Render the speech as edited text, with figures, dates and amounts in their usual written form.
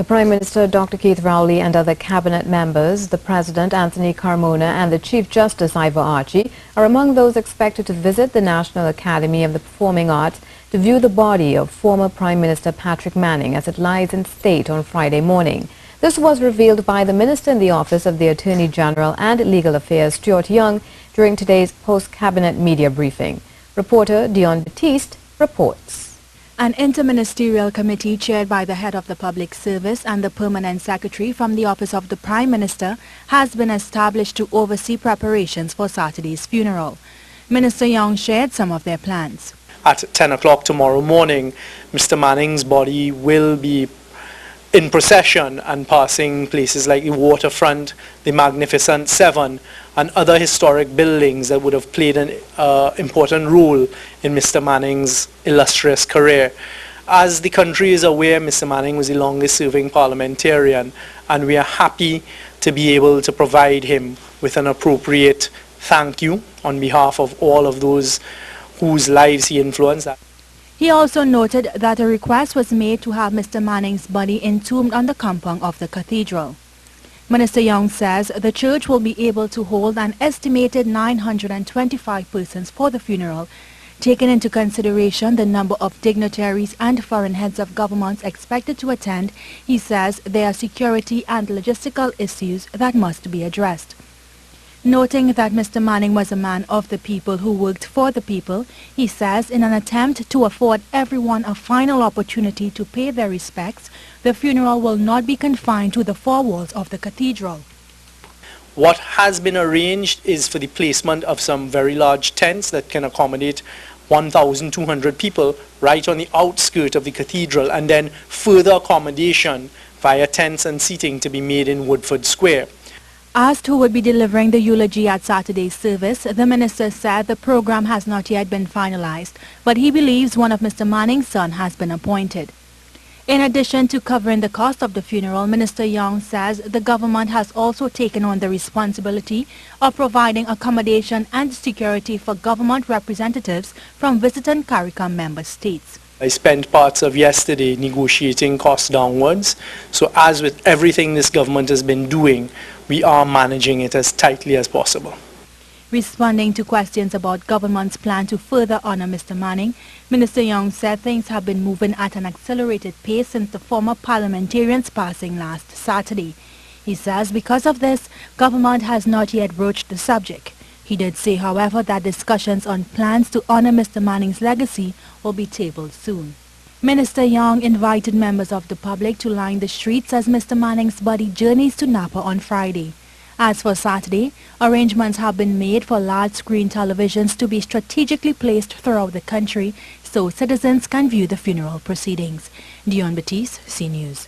The Prime Minister, Dr. Keith Rowley, and other cabinet members, the President, Anthony Carmona, and the Chief Justice, Ivor Archie, are among those expected to visit the National Academy of the Performing Arts to view the body of former Prime Minister Patrick Manning as it lies in state on Friday morning. This was revealed by the Minister in the Office of the Attorney General and Legal Affairs, Stuart during today's post-cabinet media briefing. Reporter Dion Batiste reports. An interministerial committee chaired by the head of the public service and the permanent secretary from the office of the Prime Minister has been established to oversee preparations for Saturday's funeral. Minister Young shared some of their plans. At 10 o'clock tomorrow morning, Mr. Manning's body will be in procession and passing places like the waterfront, the Magnificent Seven, and other historic buildings that would have played an important role in Mr. Manning's illustrious career. As the country is aware, Mr. Manning was the longest serving parliamentarian, and we are happy to be able to provide him with an appropriate thank you on behalf of all of those whose lives he influenced. He also noted that a request was made to have Mr. Manning's body entombed on the compound of the cathedral. Minister Young says the church will be able to hold an estimated 925 persons for the funeral, taking into consideration the number of dignitaries and foreign heads of governments expected to attend. He says there are security and logistical issues that must be addressed. Noting that Mr. Manning was a man of the people who worked for the people, he says in an attempt to afford everyone a final opportunity to pay their respects, the funeral will not be confined to the four walls of the cathedral. What has been arranged is for the placement of some very large tents that can accommodate 1,200 people right on the outskirts of the cathedral, and then further accommodation via tents and seating to be made in Woodford Square. Asked who would be delivering the eulogy at Saturday's service, the minister said the program has not yet been finalized, but he believes one of Mr. Manning's sons has been appointed. In addition to covering the cost of the funeral, Minister Young says the government has also taken on the responsibility of providing accommodation and security for government representatives from visiting CARICOM member states. I spent parts of yesterday negotiating costs downwards, so as with everything this government has been doing, we are managing it as tightly as possible. Responding to questions about government's plan to further honor Mr. Manning, Minister Young said things have been moving at an accelerated pace since the former parliamentarian's passing last Saturday. He says because of this, government has not yet broached the subject. He did say, however, that discussions on plans to honor Mr. Manning's legacy will be tabled soon. Minister Young invited members of the public to line the streets as Mr. Manning's body journeys to Napa on Friday. As for Saturday, arrangements have been made for large-screen televisions to be strategically placed throughout the country so citizens can view the funeral proceedings. Dion Batiste, CNews.